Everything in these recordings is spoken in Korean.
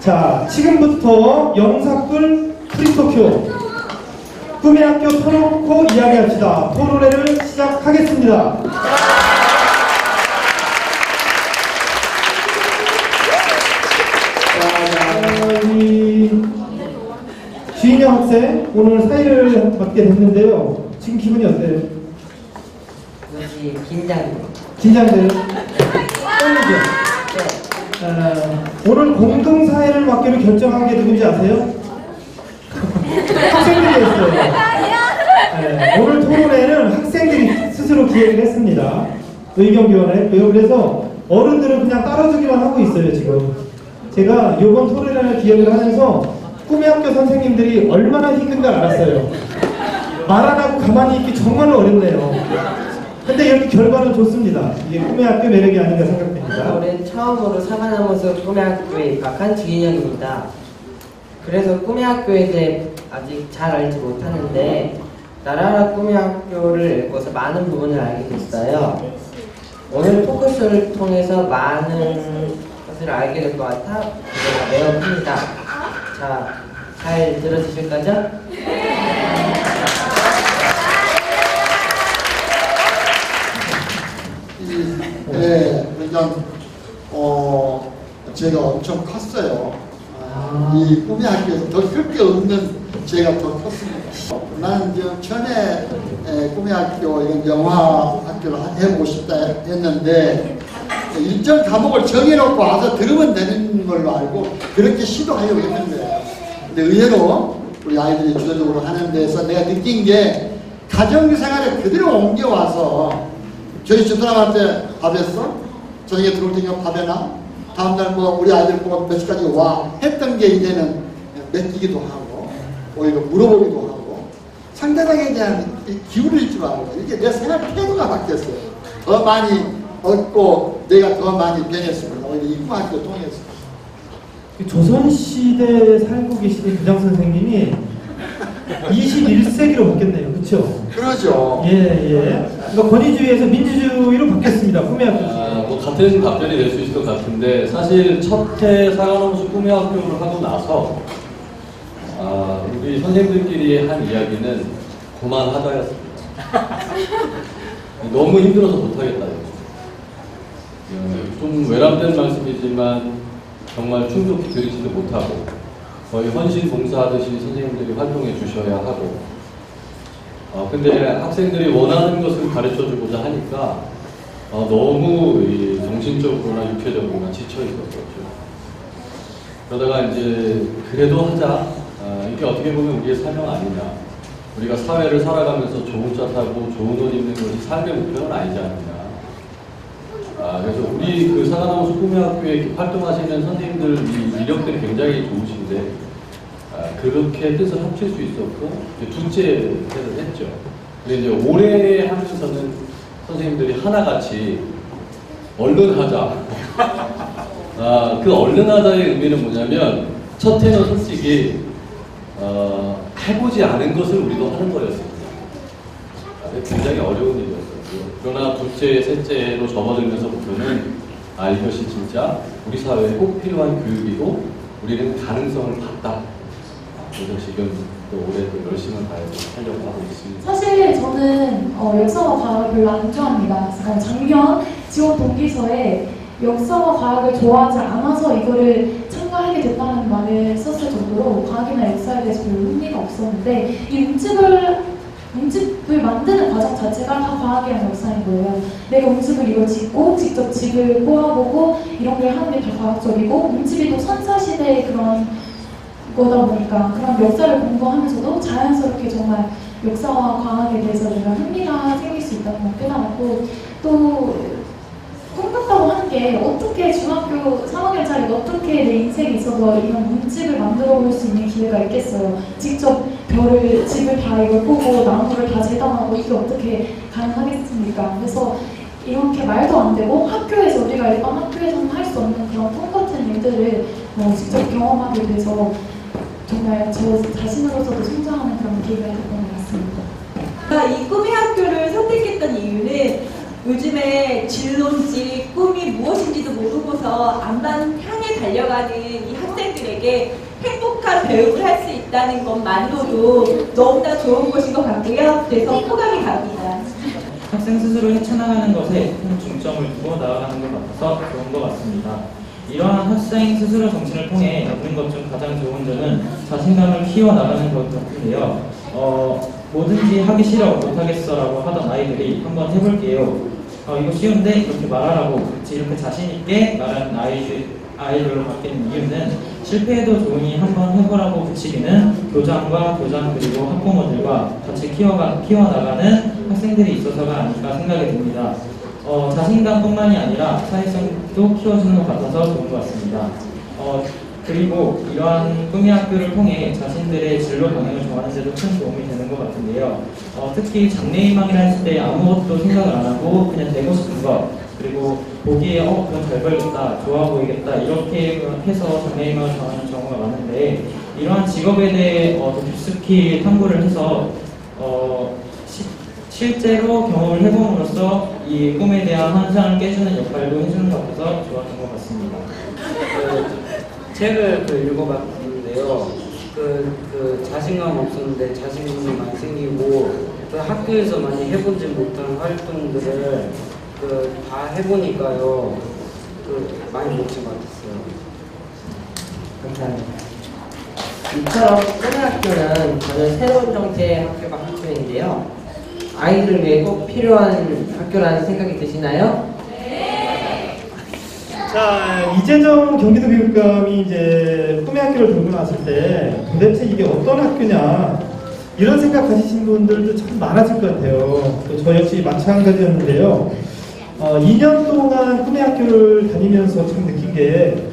자, 지금부터 영사꿀 프리토큐 꿈의 학교 터놓고 이야기합시다. 토론회를 시작하겠습니다. 우리 주인영 학생 오늘 사회를 맡게 됐는데요. 지금 기분이 어때요? 역시 긴장돼요. 긴장돼요? 떨리죠? 네. 오늘 공동사회를 맡기로 결정한 게 누군지 아세요? 학생들이 했어요. 네, 오늘 토론회는 학생들이 스스로 기획을 했습니다. 의견 교환을 했고요. 그래서 어른들은 그냥 따라주기만 하고 있어요, 지금. 제가 이번 토론회를 기획을 하면서 꿈의 학교 선생님들이 얼마나 힘든 걸 알았어요. 말 안 하고 가만히 있기 정말로 어렵네요. 근데 이렇게 결과는 좋습니다. 이게 꿈의 학교 매력이 아닌가 생각됩니다. 올해 처음으로 사과나무숲 꿈의 학교에 입학한 주인영입니다. 그래서 꿈의 학교에 대해 아직 잘 알지 못하는데 나라라 꿈의 학교를 읽고서 많은 부분을 알게 됐어요. 오늘 토크쇼를 통해서 많은 것을 알게 될 것 같아 기대가 매우 큽니다. 자, 잘 들어주실 거죠? 네, 그러니까 제가 엄청 컸어요. 이 꿈의 학교에서 더 클 게 없는 제가 더 컸습니다. 나는 처음에 꿈의 학교 이런 영화 학교를 해보고 싶다 했는데 일정 과목을 정해놓고 와서 들으면 되는 걸로 알고 그렇게 시도하려고 했는데 근데 의외로 우리 아이들이 주도적으로 하는 데서 내가 느낀 게 가정생활에 그대로 옮겨와서 저희 집사람한테 밥 했어? 저녁에 들어올 테니까 밥 해놔? 다음날 뭐 우리 아이들 보고 몇 시까지 와? 했던 게 이제는 맡기기도 하고 오히려 물어보기도 하고 상대방에 대한 기울일 줄 알고 이게 내 생활 태도가 바뀌었어요. 더 많이 얻고 내가 더 많이 변했습니다. 오히려 이 꿈학교 통해서. 조선시대에 살고 계시는 교장 선생님이 21세기로 바뀌었네요. 그렇죠? 그러죠. 예. 그러니까 권위주의에서 민주주의로 바뀌었습니다. 꿈의 학교. 뭐 같은 답변이 될 수 있을 것 같은데 사실 첫해 사과나무숲 꿈의 학교를 하고 나서 우리 선생님들끼리 한 이야기는 그만하자였습니다. 너무 힘들어서 못하겠다. 좀 외람된 말씀이지만 정말 충족히 드리지도 못하고 거의 헌신 봉사하듯이 선생님들이 활동해 주셔야 하고 근데 학생들이 원하는 것을 가르쳐주고자 하니까 너무 정신적으로나 육체적으로나 지쳐 있었었죠. 그러다가 이제 그래도 하자. 이게 어떻게 보면 우리의 사명 아니냐. 우리가 사회를 살아가면서 좋은 차 타고 좋은 옷 입는 것이 삶의 목표는 아니지 않느냐. 그래서 우리 그 사과나무숲 꿈의 학교에 활동하시는 선생님들 이력들이 굉장히 좋으신데 그렇게 뜻을 합칠 수 있었고 둘째 해를 했죠. 근데 이제 올해 하면서는 선생님들이 하나같이 얼른 하자. 그 얼른 하자의 의미는 뭐냐면 첫 해는 솔직히 해보지 않은 것을 우리도 하는 거였습니다. 굉장히 어려운 일이었어요. 그러나 둘째, 셋째로 접어들면서부터는 이것이 진짜 우리 사회에 꼭 필요한 교육이고 우리는 가능성을 봤다. 그래서 지금 또 올해 또 열심히 하려고 하고 있습니다. 사실 저는 역사와 과학을 별로 안 좋아합니다. 작년 지원 동기서에 역사와 과학을 좋아하지 않아서 이거를 참가하게 됐다는 말을 썼을 정도로 과학이나 역사에 대해서 별로 흥미가 없었는데 이 움집을 만드는 과정 자체가 다 과학이랑 역사인 거예요. 내가 움집을 이걸 짓고 직접 집을 꼬아보고 이런 걸 하는 게 다 과학적이고 움집이 또 선사시대의 그런 거다 보니까 그런 역사를 공부하면서도 자연스럽게 정말 역사와 과학에 대해서 내가 흥미가 생길 수 있다는 걸 깨달았고 또 꿈꿨다고 하는 게 어떻게 중학교 3학년짜리 어떻게 내 인생에 있어서 이런 문집을 만들어 볼 수 있는 기회가 있겠어요. 직접 집을 다 이걸 보고 나무를 다 재단하고 이게 어떻게 가능하겠습니까? 그래서 이렇게 말도 안 되고 학교에서 우리가 일반 학교에서는 할 수 없는 그런 꿈 같은 일들을 직접 경험하게 돼서 정말 저 자신으로서도 성장하는 그런 기회가 됐던 것 같습니다. 이 꿈의 학교를 선택했던 이유는 요즘에 진로인지 꿈이 무엇인지도 모르고서 앞만 향해 달려가는 이 학생들에게 행복한 교육을 할 수 있다는 것만으로도 너무나 좋은 것인 것 같고요. 그래서 호감이 갑니다. 학생 스스로 헤쳐나가는 것에 큰 중점을 두고 나아가는 것 같아서 좋은 것 같습니다. 이러한 학생 스스로 정신을 통해 얻는 것 중 가장 좋은 점은 자신감을 키워나가는 것 같은데요. 뭐든지 하기 싫어, 못하겠어라고 하던 아이들이 한번 해볼게요. 이거 쉬운데 이렇게 말하라고 그렇지 이렇게 자신있게 말하는 아이들로 바뀌는 이유는 실패해도 좋으니 한번 해보라고 붙이기는 교장과 교장 그리고 학부모들과 같이 키워나가는 학생들이 있어서가 아닐까 생각이 듭니다. 자신감뿐만이 아니라 사회성도 키워주는 것 같아서 좋은 것 같습니다. 그리고 이러한 꿈의 학교를 통해 자신들의 진로 방향을 정하는 데도 큰 도움이 되는 것 같은데요. 특히 장래희망이라 했을 때 아무것도 생각을 안 하고 그냥 되고 싶은 것, 그리고 보기에 그럼 잘 벌겠다, 좋아 보이겠다 이렇게 해서 장래희망을 정하는 경우가 많은데, 이러한 직업에 대해 더 깊숙이 탐구를 해서 실제로 경험을 해봄으로써 이 꿈에 대한 환상을 깨주는 역할도 해주는 것 같아서 좋았던 것 같습니다. 책을 읽어봤는데요. 자신감 없었는데 자신감이 많이 생기고, 또 학교에서 많이 해보지 못한 활동들을 다 해보니까요. 많이 멋진 것 같았어요. 감사합니다. 이처럼 꿈의 학교는 전혀 새로운 정체의 학교가 학교인데요. 아이들을 위해 꼭 필요한 학교라는 생각이 드시나요? 자, 이재정 경기도 교육감이 이제 꿈의 학교를 들고 나왔을 때 도대체 이게 어떤 학교냐 이런 생각 가지신 분들도 참 많았을 것 같아요. 또 저 역시 마찬가지였는데요. 2년 동안 꿈의 학교를 다니면서 참 느낀 게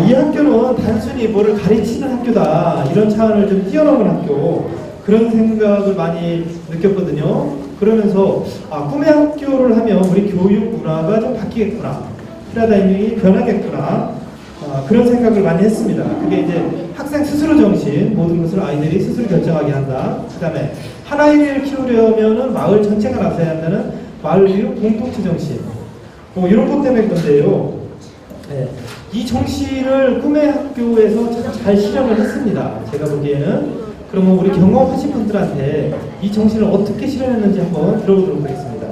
이 학교는 단순히 뭐를 가르치는 학교다 이런 차원을 좀 뛰어넘은 학교, 그런 생각을 많이 느꼈거든요. 그러면서 꿈의 학교를 하면 우리 교육 문화가 좀 바뀌겠구나, 패러다임이 변하겠구나, 그런 생각을 많이 했습니다. 그게 이제 학생 스스로 정신, 모든 것을 아이들이 스스로 결정하게 한다. 그 다음에 한 아이를 키우려면은 마을 전체가 나서야 한다는 마을 교육 공동체 정신, 뭐 이런 것 때문에 그런데요. 네. 이 정신을 꿈의 학교에서 참 잘 실현을 했습니다. 제가 보기에는. 그러면 우리 경험하신 분들한테 이 정신을 어떻게 실현했는지 한번 들어보도록 하겠습니다.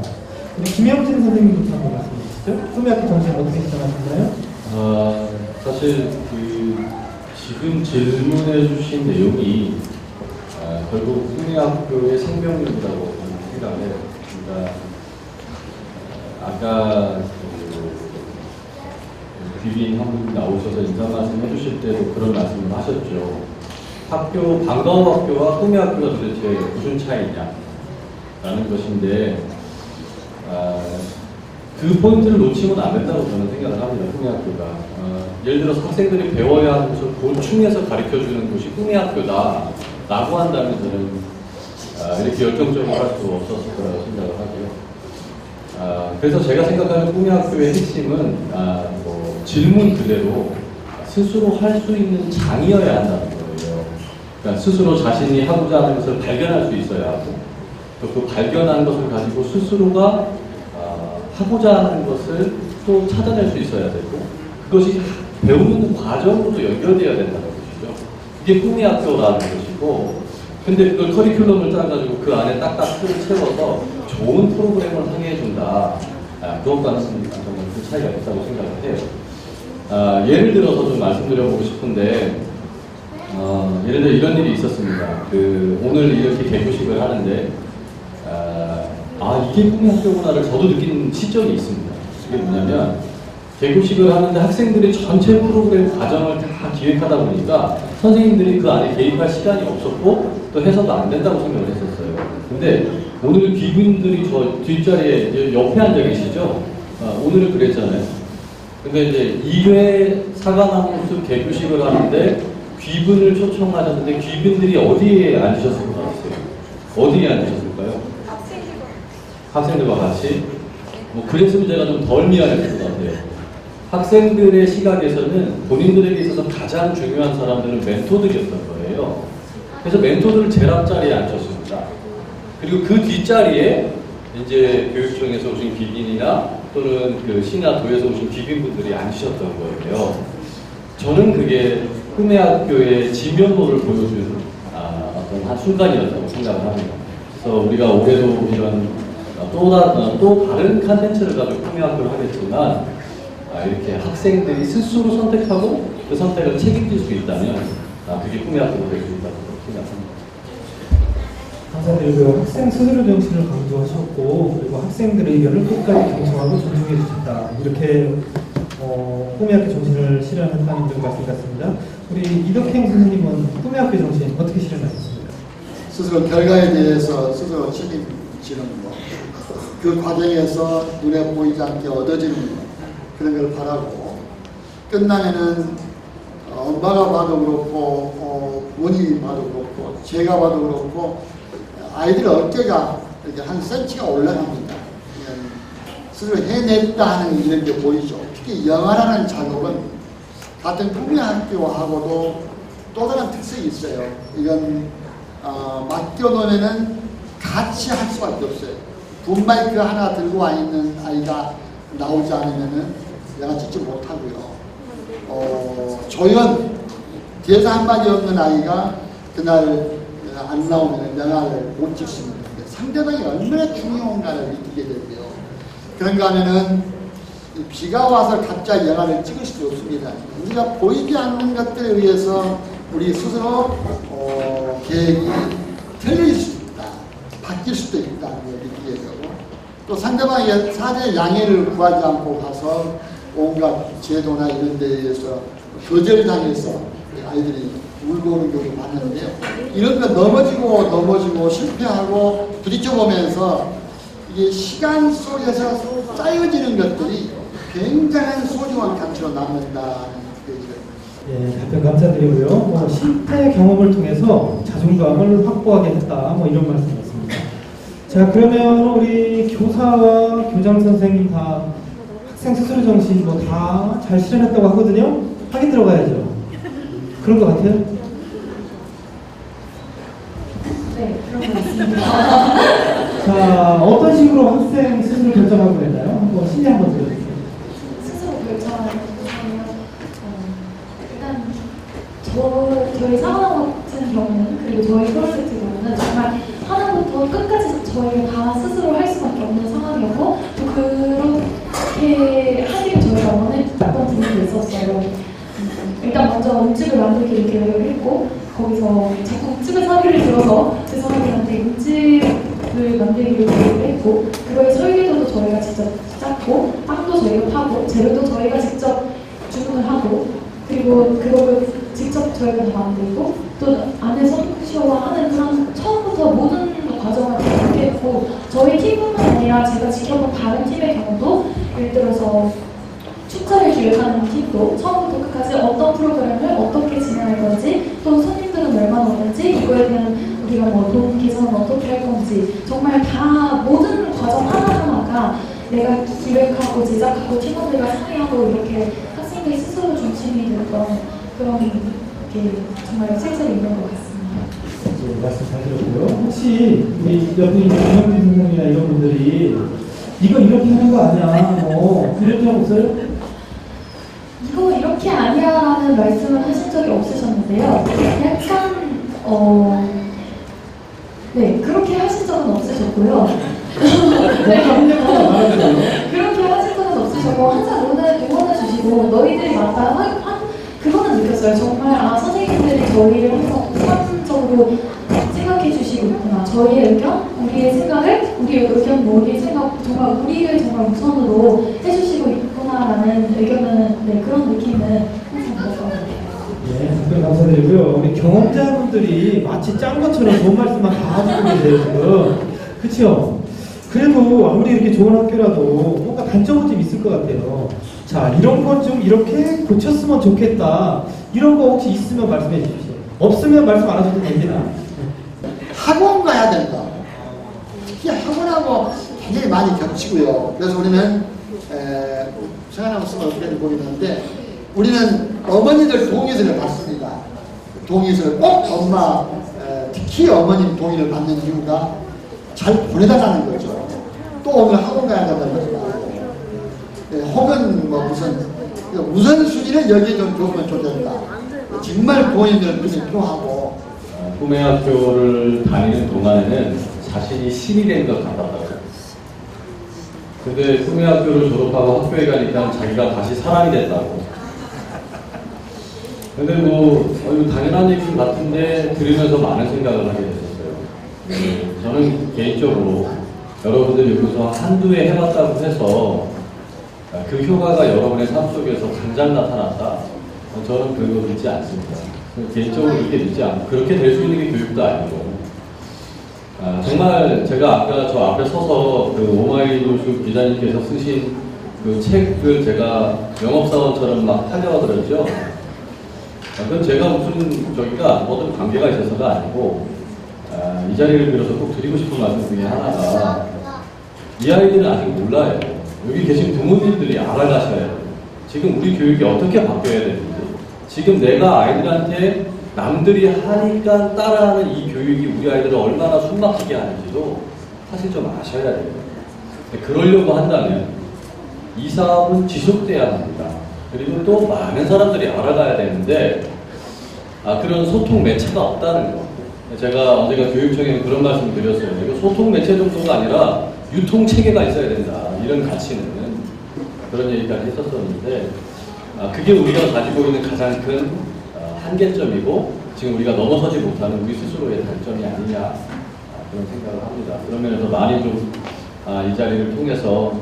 우리 김영진 선생님부터 한번 말씀해 주시죠. 꿈의 학교 정신을 어떻게 실현하셨나요? 사실 지금 질문해 주신 내용이 결국 꿈의 학교의 생명력이라고 생각을 해요. 그러니까 아까 귀빈 한 분 나오셔서 인사 말씀 해주실 때도 그런 말씀을 하셨죠. 반가운 학교와 꿈의 학교가 도대체 무슨 차이냐 라는 것인데, 그 포인트를 놓치면 안 된다고 저는 생각을 합니다. 꿈의 학교가 예를 들어서 학생들이 배워야 하는 것을 보충해서 가르쳐주는 곳이 꿈의 학교다 라고 한다면 저는 이렇게 열정적으로 할 수 없었을 거라고 생각을 하고요. 그래서 제가 생각하는 꿈의 학교의 핵심은 질문 그대로 스스로 할 수 있는 장이어야 한다는 거예요. 그러니까 스스로 자신이 하고자 하는 것을 발견할 수 있어야 하고, 또 그 발견한 것을 가지고 스스로가 하고자 하는 것을 또 찾아낼 수 있어야 되고, 그것이 배우는 과정으로도 연결되어야 된다는 것이죠. 그게 꿈의 학교라는 것이고, 근데 그걸 커리큘럼을 짜가지고 그 안에 딱딱 틀을 채워서 좋은 프로그램을 하게 해준다. 그것과는 정말 그 차이가 있다고 생각을 해요. 예를 들어서 좀 말씀드려보고 싶은데, 예를 들어 이런 일이 있었습니다. 오늘 이렇게 개교식을 하는데, 이게 꿈의 학교구나를 저도 느낀 시점이 있습니다. 그게 뭐냐면, 개교식을 하는데 학생들이 전체 프로그램 과정을 다 기획하다 보니까 선생님들이 그 안에 개입할 시간이 없었고 또 해서도 안 된다고 생각을 했었어요. 근데 오늘 귀빈들이 저 뒷자리에 옆에 앉아 계시죠? 오늘은 그랬잖아요. 근데 이제 2회 사과나무숲 개교식을 하는데 귀빈을 초청하셨는데 귀빈들이 어디에 앉으셨을 것 같아요? 어디에 앉으셨을까요? 학생들과 같이? 그랬으면 제가 좀 덜 미안했을 것 같아요. 학생들의 시각에서는 본인들에게 있어서 가장 중요한 사람들은 멘토들이었던 거예요. 그래서 멘토들을 제일 앞자리에 앉혔습니다. 그리고 그 뒷자리에 이제 교육청에서 오신 귀빈이나 또는 그 시나 도에서 오신 귀빈분들이 앉으셨던 거예요. 저는 그게 꿈의 학교의 진면모를 보여준 어떤 한 순간이었다고 생각을 합니다. 그래서 우리가 올해도 이런 또 다른 컨텐츠를 가지고 꿈의 학교를 하겠지만 이렇게 학생들이 스스로 선택하고 그 선택을 책임질 수 있다면 그게 꿈의 학교가 될 수 있다고 생각합니다. 감사드리고요. 학생 스스로 정신을 강조하셨고 그리고 학생들의 의견을 끝까지 경청하고 존중해 주셨다. 이렇게 꿈의 학교 정신을 실현한다는 말씀 같습니다. 우리 이덕행 선생님은 꿈의 학교 정신 어떻게 실현하셨습니까? 스스로 결과에 대해서 스스로 책임지는 것, 그 과정에서 눈에 보이지 않게 얻어지는 것, 그런 걸 바라고 끝나면은 엄마가 봐도 그렇고 부모님이 봐도 그렇고 제가 봐도 그렇고 아이들 어깨가 이렇게 한 센치가 올라갑니다. 스스로 해냈다 하는 이런 게 보이죠. 특히 영화라는 작업은 같은 꿈의 학교하고도 또 다른 특색이 있어요. 이건 맡겨놓으면은 같이 할 수밖에 없어요. 붐마이크 하나 들고 와 있는 아이가 나오지 않으면은 영화 찍지 못하고요. 조연 대사 한마디 없는 아이가 그날 안 나오면 영화를 못 찍습니다. 상대방이 얼마나 중요한가를 느끼게 되고요. 그런가 하면은 비가 와서 각자 영화를 찍을 수도 없습니다. 우리가 보이지 않는 것들에 의해서 우리 스스로 계획이 틀릴 수도 있다. 바뀔 수도 있다는 걸 느끼게 되고 또 상대방의 사죄 양해를 구하지 않고 가서 온갖 제도나 이런 데에 의해서 거절당해서 아이들이 울고 오는 경우도 봤는데요. 이런 거 넘어지고 실패하고 부딪혀보면서 이게 시간 속에서 쌓여지는 것들이 굉장한 소중한 가치로 남는다는 얘기를. 예, 답변 감사드리고요. 실패 경험을 통해서 자존감을 확보하게 했다. 이런 말씀이었습니다. 자, 그러면 우리 교사와 교장 선생님 다 학생 스스로 정신 다 잘 실현했다고 하거든요. 확인 들어가야죠. 그런 것 같아요? 네, 그런 것 같습니다. 자, 어떤 식으로 학생 스스로 결정하고 있나요? 한번 신뢰 한번 들어주세요. 스스로 결정하는 거예요. 일단 저희 상황 같은 경우는 그리고 저희 프로젝트 경우는 정말 하나부터 끝까지 저희가 다 스스로 할 수밖에 없는 상황이었고 또 그렇게 하기를 저희가 원했던 부분도 있었어요. 일단 먼저 음집을 만들기를 계획을 했고 거기서 자꾸 음집의 사례를 들어서 죄송하긴 한데 음집을 만들기를 계획을 했고 그거의 설계도도 저희가 직접 짰고 빵도 저희가 파고 재료도 저희가 직접 주문을 하고 그리고 그거를 직접 저희가 다 만들고 또 안에 성시화하는 그런 처음부터 모든 과정을 다 그렇게 했고 저희 팀뿐만 아니라 제가 지켜본 다른 팀의 경우도 예를 들어서 축제를 기획하는 팀도 처음부터 끝까지 어떤 프로그램을 어떻게 진행할 건지 또 손님들은 얼마나 오는지 이거에 대한 우리가 돈 계산은 어떻게 할 건지 정말 다 모든 과정 하나하나가 내가 기획하고 제작하고 팀원들과 상의하고 이렇게 학생들이 스스로 중심이 됐던 그런 게 정말 실제로 있는 것 같습니다. 네, 말씀 잘 들었고요. 혹시 우리 옆에 있는 김영민 선생님이나 이런 분들이 이거 이렇게 하는 거 아니야 이런 적 없어요? 이거 이렇게 아니야 라는 말씀을 하신 적이 없으셨는데요. 약간 네 그렇게 하신 적은 없으셨고요. 네, 그렇게 하신 적은 없으셨고 항상 응원해 주시고 너희들이 맞다 그거는 느꼈어요. 정말 선생님들이 저희를 항상 우선적으로 생각해 주시고 있구나. 저희의 의견, 우리의 생각을, 우리의 의견, 우리의 생각, 정말 우리를 정말 우선으로 해주시고 있구나라는 의견은 그런 느낌은 항상 들었던 것 같아요. 네, 답변 감사드리고요. 우리 경험자분들이 마치 짠 것처럼 좋은 말씀만 다 하시고 계세요, 지금. 그쵸? 그래도 아무리 이렇게 좋은 학교라도 뭔가 단점은 좀 있을 것 같아요. 자, 이런 것 좀 이렇게 고쳤으면 좋겠다. 이런 거 혹시 있으면 말씀해 주십시오. 없으면 말씀 안 하셔도 됩니다. 학원 가야 된다. 특히 학원하고 굉장히 많이 겹치고요. 그래서 우리는 생각나면 쓰면 어떻게 보이는데 우리는 어머니들 동의서를 받습니다. 동의서를 꼭 엄마, 특히 어머님 동의를 받는 이유가 잘 보내달라는 거죠. 또 오늘 학원 가야 된다는 거죠. 혹은 무슨 우선순위를 여기 좀 두면 좋겠다. 정말 보이는 분이 필요하고. 꿈의 학교를 다니는 동안에는 자신이 신이 된 것 같았다고. 근데 꿈의 학교를 졸업하고 학교에 가니까 자기가 다시 사람이 됐다고. 근데 뭐 이거 당연한 얘기 같은데 들으면서 많은 생각을 하게 됐었어요. 저는 개인적으로 여러분들 여기서 한두 해 해봤다고 해서 그 효과가 여러분의 삶 속에서 당장 나타났다. 저는 그거 믿지 않습니다. 개인적으로 그렇게 믿지 않고 그렇게 될 수 있는 게 교육도 아니고. 정말 제가 아까 저 앞에 서서 그 오마이뉴스 기자님께서 쓰신 그 책을 제가 영업사원처럼 막 하려고 그랬죠. 그건 제가 무슨 저기가 모든 관계가 있어서가 아니고 이 자리를 빌어서 꼭 드리고 싶은 말씀 중에 하나가 이 아이들은 아직 몰라요. 여기 계신 부모님들이 알아가셔야 돼요. 지금 우리 교육이 어떻게 바뀌어야 되는지, 지금 내가 아이들한테 남들이 하니까 따라하는 이 교육이 우리 아이들을 얼마나 숨막히게 하는지도 사실 좀 아셔야 돼요. 그러려고 한다면 이 사업은 지속돼야 합니다. 그리고 또 많은 사람들이 알아가야 되는데 그런 소통 매체가 없다는 거. 제가 언젠가 교육청에는 그런 말씀 드렸어요. 이거 소통 매체 정도가 아니라 유통 체계가 있어야 된다. 이런 가치는 그런 얘기까지 했었었는데 그게 우리가 가지고 있는 가장 큰 한계점이고 지금 우리가 넘어서지 못하는 우리 스스로의 단점이 아니냐 그런 생각을 합니다. 그런 면에서 많이 좀 이 자리를 통해서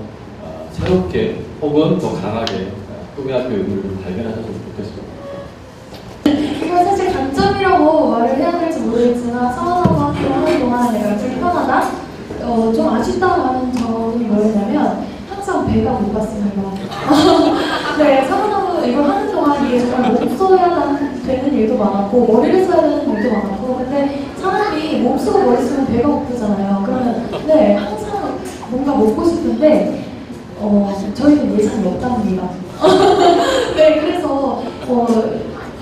새롭게 혹은 더 강하게 꿈의 학교 의미를 발견하셨으면 좋겠습니다. 이건 사실 단점이라고 말을 해야 될지 모르겠지만 사원하고 학교를 하는 동안 내가 불편하다? 좀 아쉽다라는 점이 뭐였냐면 항상 배가 고팠습니다. 네, 사원하고 이걸 하는 동안 이게 정말 몸 써야 되는 일도 많았고 머리를 써야 되는 일도 많았고 근데 사람이 몸 쓰고 머리 쓰면 배가 고프잖아요. 그러면 네, 항상 뭔가 먹고 싶은데 저희는 예산이 없답니다. 네, 그래서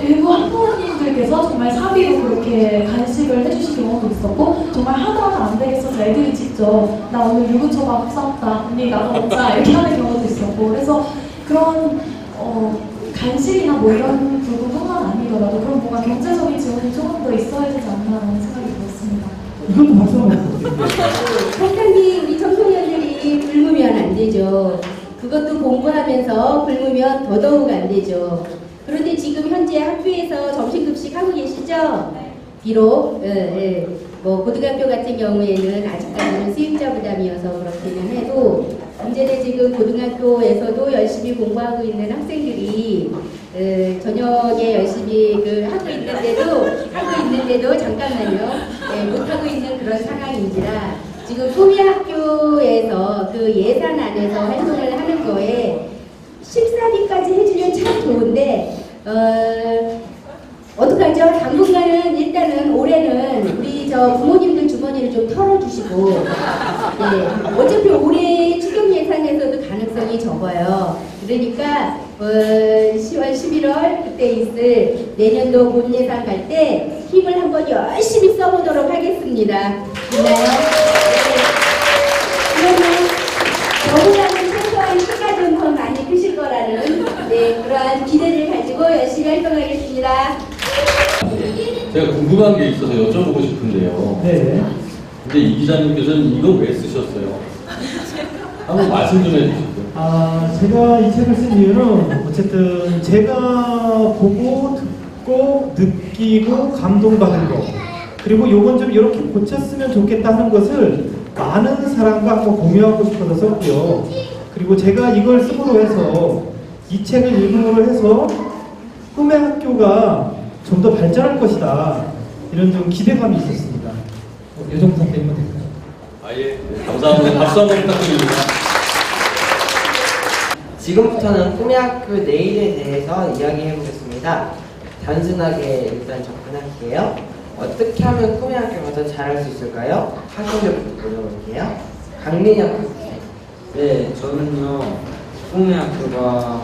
일부 학부모님들께서 정말 사비로 그렇게 간식을 해주신 경우도 있었고 정말 하다가 안 되겠어서 애들이 직접 나 오늘 유부초밥 싸웠다 언니 나도 먹자 이렇게 하는 경우도 있었고 그래서 그런 간식이나 뭐 이런 부분뿐만 아니더라도 그런 뭔가 경제적인 지원이 조금 더 있어야 되지 않나라는 생각이 들었습니다. 이것도 박수 한번 부탁드립니다. 항상 우리 청소년들이 굶으면 안 되죠. 그것도 공부하면서 굶으면 더더욱 안 되죠. 그런데 지금 현재 학교에서 점심급식 하고 계시죠? 비록 뭐 고등학교 같은 경우에는 아직까지는 수입자 부담이어서 그렇기는 해도 문제는 지금 고등학교에서도 열심히 공부하고 있는 학생들이 저녁에 열심히 하고 있는데도 잠깐만요. 못하고 있는 그런 상황인지라 지금 꿈의 학교에서 그 예산 안에서 활동을 하는 거에 식사비까지 해주면 참 좋은데 어떡하죠? 당분간은 일단은 올해는 우리 부모님들 주머니를 좀 털어주시고 네, 어차피 올해 추경 예산에서도 가능성이 적어요. 그러니까 10월, 11월 그때 있을 내년도 본 예산 갈 때 힘을 한번 열심히 써보도록 하겠습니다. 됐나요? 네. 그러면 저보다는 최소한 키가 좀 더 많이 크실 거라는 그러한 기대를 가지고 열심히 활동하겠습니다. 제가 궁금한 게 있어서 여쭤보고 싶은데요. 네. 근데 이 기자님께서는 이거 왜 쓰셨어요? 한번 말씀 좀 해주시죠. 제가 이 책을 쓴 이유는 어쨌든 제가 보고 듣고 느끼고 감동받은 거 그리고 요건 좀 이렇게 고쳤으면 좋겠다 하는 것을 많은 사람과 한번 공유하고 싶어서 썼고요. 그리고 제가 이걸 쓰므로 해서 이 책을 읽음으로 해서 꿈의 학교가 좀 더 발전할 것이다 이런 좀 기대감이 있었습니다. 이 정도 답변만 될까요? 예. 감사합니다. 박수 한번 부탁드립니다. 지금부터는 꿈의 학교 내일에 대해서 이야기해 보겠습니다. 단순하게 일단 접근할게요. 어떻게 하면 꿈의 학교가 더 잘할 수 있을까요? 학교부터 물어볼게요. 강민혁 학생. 네, 저는요 꿈의 학교가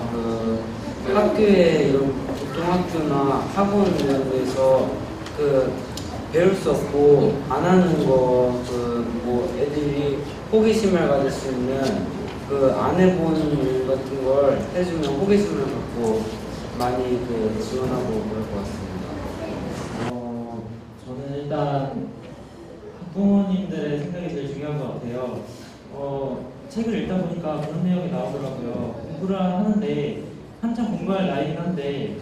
학교에 이런 고등학교나 학원 이런 데서 배울 수 없고 안 하는 거 뭐 애들이 호기심을 가질 수 있는 그 안 해본 일 같은 걸 해주면 호기심을 갖고 많이 그 지원하고 그럴 것 같습니다. 저는 일단 학부모님들의 생각이 제일 중요한 것 같아요. 책을 읽다 보니까 그런 내용이 나오더라고요. 공부를 하는데 한참 공부할 나이긴 한데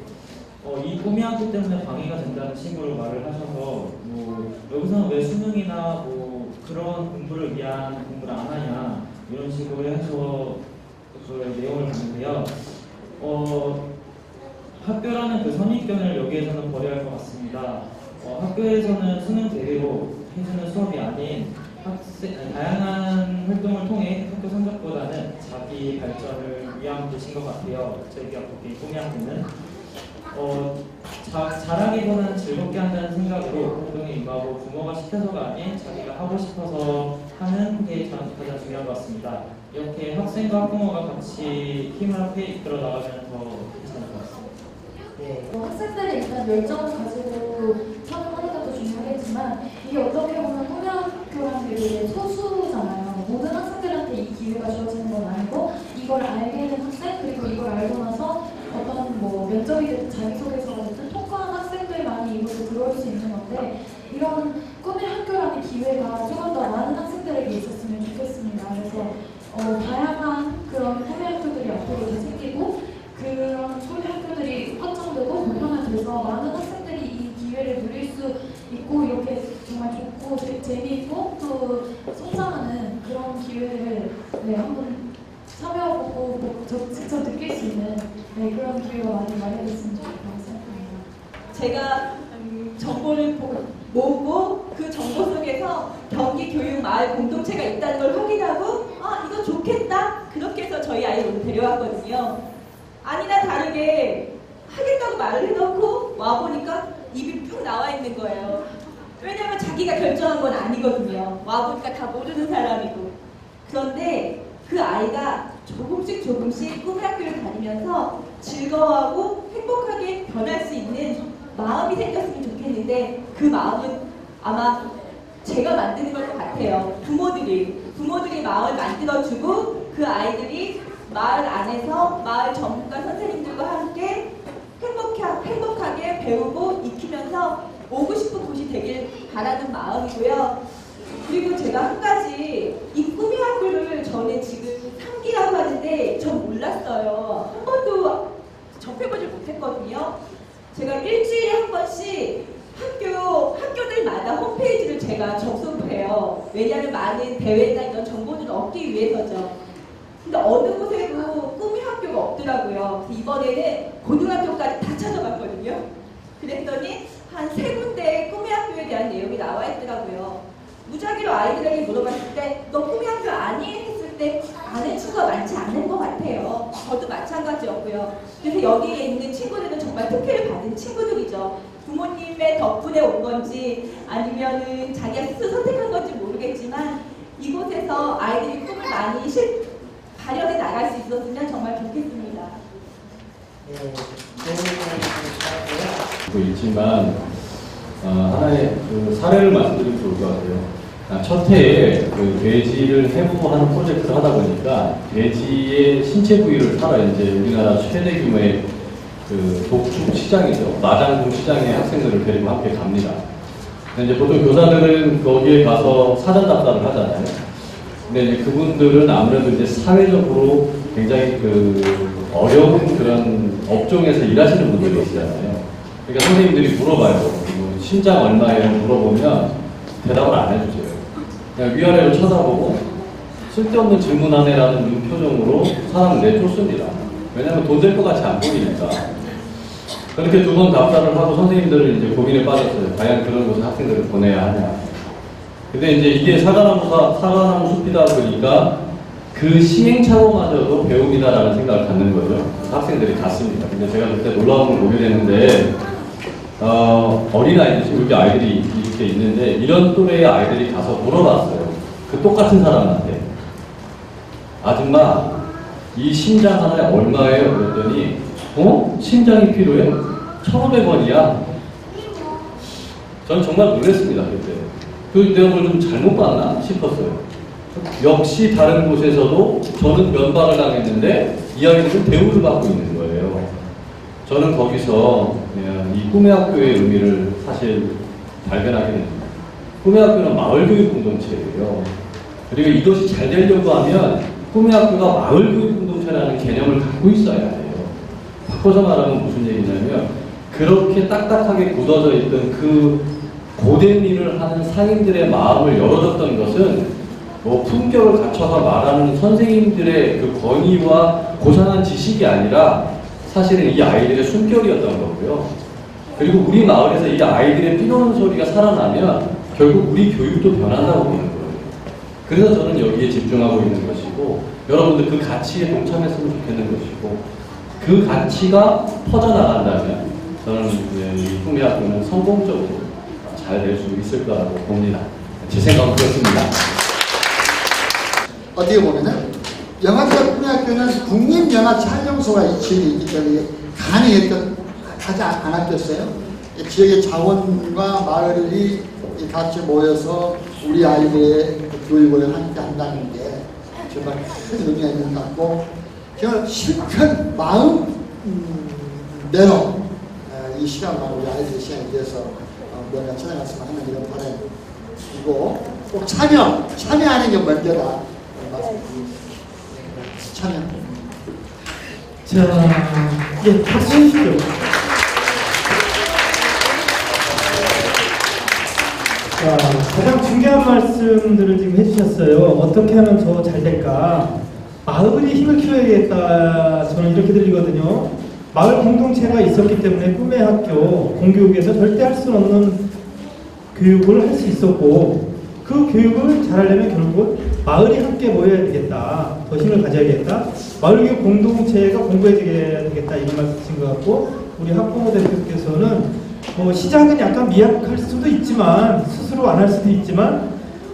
이 꿈이 학교 때문에 방해가 된다는 식으로 말을 하셔서 뭐 여기서는 왜 수능이나 뭐 그런 공부를 위한 공부를 안 하냐 이런 식으로 해서 그 내용을 봤는데요. 학교라는 그 선입견을 여기에서는 버려야 할 것 같습니다. 학교에서는 수능 대비로 해주는 수업이 아닌 다양한 활동을 통해 학교 성적보다는 자기 발전을 위한 곳인 것 같아요. 저희 학교 꿈이 학교는 잘하기보다는 즐겁게 한다는 생각으로 활동에 임하고 부모가 시켜서가 아닌 자기가 하고 싶어서 하는 게 가장 중요한 것 같습니다. 이렇게 학생과 학부모가 같이 힘을 합해 이끌어 나가면 더 괜찮을 것 같습니다. 네. 학생들이 일단 열정을 가지고 참여하는 것도 중요하겠지만 이게 어떻게 보면 고등학교라는 게 되게 소수잖아요. 모든 학생들한테 이 기회가 주어지는 건 아니고 이걸 알게 된 학생 그리고 이걸 알고 나서 어떤 뭐 면접이 됐든 자기소개서가 됐든 통과한 학생들만이 이곳에 들어올 수 있는 건데 이런 꿈의 학교라는 기회가 조금 더 많은 학생들에게 있었으면 좋겠습니다. 그래서 다양한 그런 꿈의 학교들이 앞으로 더 생기고 그런 꿈의 학교들이 확장되고 보편화돼서 많은 학생들이 이 기회를 누릴 수 있고 이렇게 정말 좋고 재미있고 또 성장하는 그런 기회를 한번 참여해보고 직접 느낄 수 있는 그런 기회가 많이 마련됐으면 좋겠다고 생각합니다. 제가 정보를 모으고 그 정보 속에서 경기 교육 마을 공동체가 있다는 걸 확인하고 이거 좋겠다 그렇게 해서 저희 아이를 오늘 데려왔거든요. 아니나 다르게 하겠다고 말을 해놓고 와보니까 입이 푹 나와 있는 거예요. 왜냐면 자기가 결정한 건 아니거든요. 와보니까 다 모르는 사람이고. 그런데 그 아이가 조금씩 꿈의 학교를 다니면서 즐거워하고 행복하게 변할 수 있는 마음이 생겼으면 좋겠는데 그 마음은 아마 제가 만드는 것 같아요. 부모들이 마음을 만들어주고 그 아이들이 마을 안에서 마을 전문가 선생님들과 함께 행복하게 배우고 익히면서 오고 싶은 곳이 되길 바라는 마음이고요. 그리고 제가 한 가지 이 꿈의 학교를 저는 지금 3기라고 하는데 전 몰랐어요. 한 번도 접해보질 못했거든요. 제가 일주일에 한 번씩 학교들마다 홈페이지를 제가 접속을 해요. 왜냐하면 많은 대회나 이런 정보들을 얻기 위해서죠. 근데 어느 곳에도 꿈의 학교가 없더라고요. 이번에는 고등학교까지 다 찾아봤거든요. 그랬더니 한 3군데 꿈의 학교에 대한 내용이 나와 있더라고요. 무작위로 아이들에게 물어봤을 때 너 꿈의 학교 아니? 했을 때 아는 친구가 많지 않은 것 같아요. 저도 마찬가지였고요. 그래서 여기에 있는 친구들은 정말 특혜를 받은 친구들이죠. 부모님의 덕분에 온 건지 아니면은 자기가 스스로 선택한 건지 모르겠지만 이곳에서 아이들이 꿈을 많이 발현해 나갈 수 있었으면 정말 좋겠습니다. 있지만 하나의 그 사례를 말씀드리면 좋을 것 같아요. 첫 해에 그 돼지를 해부하는 프로젝트를 하다 보니까 돼지의 신체 부위를 팔아 이제 우리나라 최대 규모의 그 독축 시장이죠. 마장동 시장에 학생들을 데리고 함께 갑니다. 근데 이제 보통 교사들은 거기에 가서 사전 답사를 하잖아요. 근데 이제 그분들은 아무래도 이제 사회적으로 굉장히 그 어려운 그런 업종에서 일하시는 분들이 있잖아요. 그러니까 선생님들이 물어봐요. 뭐 신장 얼마예요? 물어보면 대답을 안 해주세요. 그냥 위아래로 쳐다보고 쓸데없는 질문하네라는 표정으로 사람을 내쫓습니다. 왜냐하면 돈 될 것 같이 안 보이니까. 그렇게 2번 답사를 하고 선생님들은 이제 고민에 빠졌어요. 과연 그런 곳에 학생들을 보내야 하냐. 근데 이제 이게 사과나무 숲이다 보니까 그 시행착오마저도 배움이다라는 생각을 갖는 거죠. 학생들이 갔습니다. 근데 제가 그때 놀라운 걸 보게 되는데 어린아이들, 지금 이렇게 아이들이 이렇게 있는데 이런 또래의 아이들이 가서 물어봤어요. 그 똑같은 사람한테. 아줌마, 이 심장 하나에 얼마예요? 그랬더니 심장이 필요해? 1,500원이야. 전 정말 놀랐습니다. 그때. 내가 뭘 좀 잘못 봤나 싶었어요. 역시 다른 곳에서도 저는 면박을 당했는데 이 아이들은 대우를 받고 있는 거예요. 저는 거기서 이 꿈의 학교의 의미를 사실 발견하게 됩니다. 꿈의 학교는 마을교육 공동체예요. 그리고 이것이 잘 되려고 하면 꿈의 학교가 마을교육 공동체라는 개념을 갖고 있어야 해요. 바꿔서 말하면 무슨 얘기냐면 그렇게 딱딱하게 굳어져 있던 그 고된 일을 하는 상인들의 마음을 열어줬던 것은 뭐 품격을 갖춰서 말하는 선생님들의 그 권위와 고상한 지식이 아니라 사실은 이 아이들의 숨결이었던 거고요. 그리고 우리 마을에서 이 아이들의 피노는 소리가 살아나면 결국 우리 교육도 변한다고 보는 거예요. 그래서 저는 여기에 집중하고 있는 것이고 여러분들 그 가치에 동참했으면 좋겠는 것이고 그 가치가 퍼져나간다면 저는 이 꿈의 학교는 성공적으로 잘 될 수 있을 거라고 봅니다. 제 생각은 그렇습니다. 어떻게 보면은 영화제와 꿈의 학교는 국립영화 촬영소가 이치이기 때문에 가지 않았겠어요. 지역의 자원과 마을이 같이 모여서 우리 아이들의 교육을 함께 한다는 게 정말 큰 의미가 있는 것 같고 정말 실컷 마음 내로 이 시간만 우리 아이들의 시간에 대해서 뭔가 찾아갔으면 하는 이런 바람이고 꼭 참여하는 게 먼저다. 참여. 자, 예, 박수 주시죠. 자, 가장 중요한 말씀들을 지금 해주셨어요. 어떻게 하면 더 잘 될까? 마을이 힘을 키워야겠다. 저는 이렇게 들리거든요. 마을 공동체가 있었기 때문에 꿈의 학교 공교육에서 절대 할 수 없는 교육을 할 수 있었고 그 교육을 잘하려면 결국은 마을이 함께 모여야 되겠다. 더 힘을 가져야겠다. 마을교육 공동체가 공부해야 되겠다. 이런 말씀이신 것 같고 우리 학부모 대표께서는 뭐 시작은 약간 미약할 수도 있지만 스스로 안 할 수도 있지만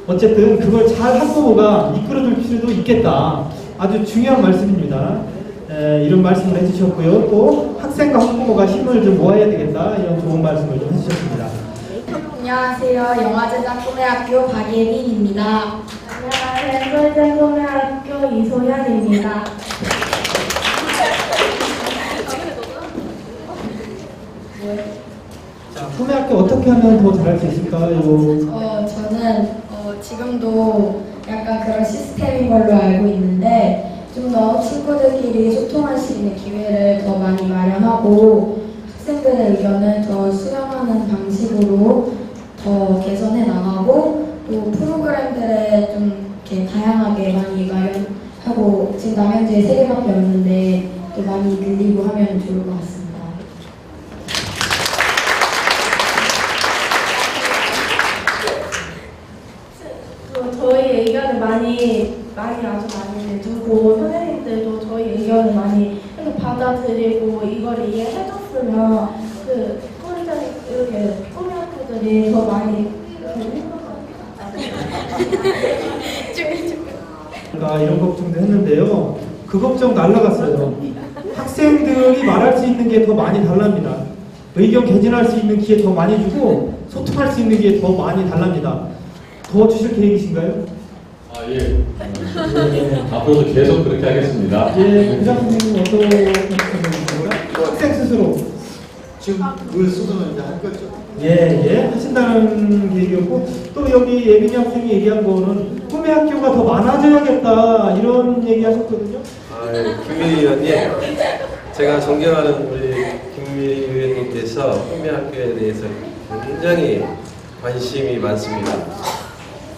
어쨌든 그걸 잘 학부모가 이끌어줄 필요도 있겠다. 아주 중요한 말씀입니다. 이런 말씀을 해주셨고요. 또 학생과 학부모가 힘을 좀 모아야 되겠다. 이런 좋은 말씀을 좀 해주셨습니다. 안녕하세요. 영화제작 꿈의학교 박예빈입니다. 안녕하세요. 영화제작 꿈의학교 이소연입니다. 자, 꿈의 학교 어떻게 하면 더 잘할 수 있을까요? 저는 지금도 약간 그런 시스템인 걸로 알고 있는데 좀 더 친구들끼리 소통할 수 있는 기회를 더 많이 마련하고 학생들의 의견을 더 수렴하는 방식으로 더 개선해 나가고 또 프로그램들을 좀 이렇게 다양하게 많이 마련하고 지금 남양주에 3개밖에 없는데 또 많이 늘리고 하면 좋을 것 같습니다. 저희 의견을 아주 많이 내주고 선생님들도 저희 의견을 많이 이렇게 받아들이고 이걸 이해해줬으면 그 꿈의 학교들이 더 많이 이런 걱정도 했는데요. 그 걱정 날라갔어요. 학생들이 말할 수 있는 게 더 많이 달랍니다. 의견 개진할 수 있는 기회 더 많이 주고 소통할 수 있는 기회 더 많이 달랍니다. 더 주실 계획이신가요? 예. 앞으로도 계속 그렇게 하겠습니다. 예, 부장 선생님 어떤 학생 스스로 지금 글 쓰는 이제 할 거죠. 예, 하신다는 계획이었고 또 여기 예빈이 학생이 얘기한 거는 꿈의 학교가 더 많아져야겠다 이런 얘기 하셨거든요. 김민희 의원님, 제가 존경하는 우리 김민희 의원님께서 꿈의 학교에 대해서 굉장히 관심이 많습니다.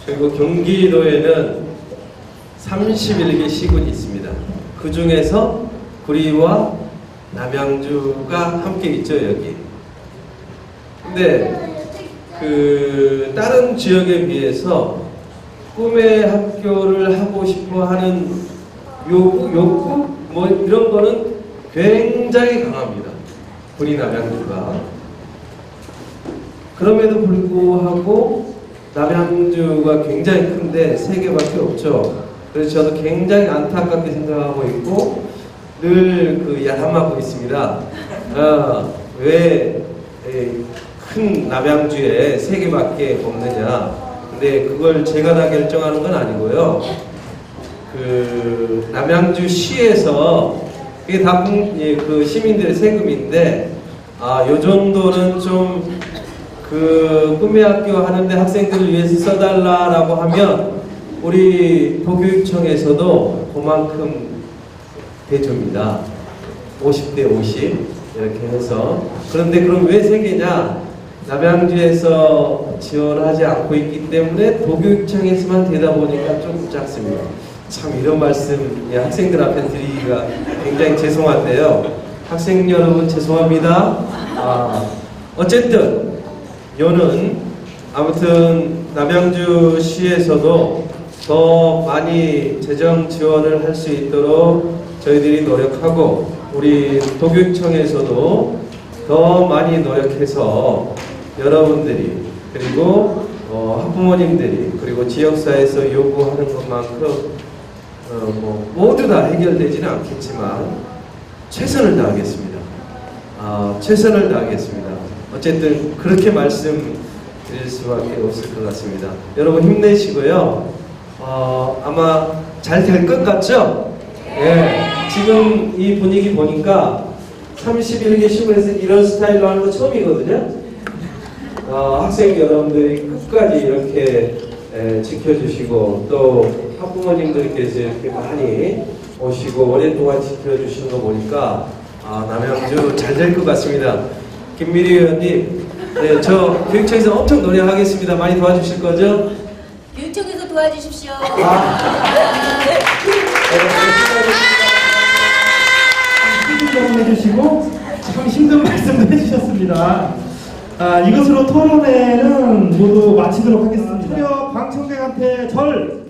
그리고 경기도에는 31개 시군이 있습니다. 그 중에서 구리와 남양주가 함께 있죠, 여기. 근데 그 다른 지역에 비해서 꿈의 학교를 하고 싶어 하는 욕구 뭐 이런 거는 굉장히 강합니다. 구리 남양주가. 그럼에도 불구하고 남양주가 굉장히 큰데 3개밖에 없죠. 그래서 저도 굉장히 안타깝게 생각하고 있고 늘 그 야단맞고 있습니다. 왜 큰 남양주에 3개밖에 없느냐. 근데 근데 그걸 제가 다 결정하는 건 아니고요. 그 남양주시에서 이게 다 그 시민들의 세금인데 요 정도는 좀 그 꿈의 학교 하는데 학생들을 위해서 써달라라고 하면 우리 도교육청에서도 그만큼 대줍니다. 50대 50 이렇게 해서. 그런데 그럼 왜 3개냐? 남양주에서 지원하지 않고 있기 때문에 도교육청에서만 되다 보니까 좀 작습니다. 참 이런 말씀 학생들 앞에 드리기가 굉장히 죄송한데요. 학생 여러분 죄송합니다. 어쨌든 요는 아무튼 남양주시에서도 더 많이 재정 지원을 할 수 있도록 저희들이 노력하고 우리 도교육청에서도 더 많이 노력해서 여러분들이 그리고 학부모님들이 그리고 지역사회에서 요구하는 것만큼 모두 다 해결되지는 않겠지만 최선을 다하겠습니다. 최선을 다하겠습니다. 어쨌든 그렇게 말씀드릴 수밖에 없을 것 같습니다. 여러분 힘내시고요. 아마 잘 될 것 같죠? 예. 지금 이 분위기 보니까 31개 시골에서 이런 스타일로 하는 거 처음이거든요. 학생 여러분들이 끝까지 이렇게 지켜주시고 또 학부모님들께서 이렇게 많이 오시고 오랫동안 지켜주시는 거 보니까 남양주 잘 될 것 같습니다. 김미리 의원님, 네, 저 교육청에서 엄청 노력하겠습니다. 많이 도와주실 거죠? 교육청에서 도와주십시오. 힘든 해주시고 참 힘든 말씀도 해주셨습니다. 이것으로 토론회는 모두 마치도록 하겠습니다. 광청객한테 절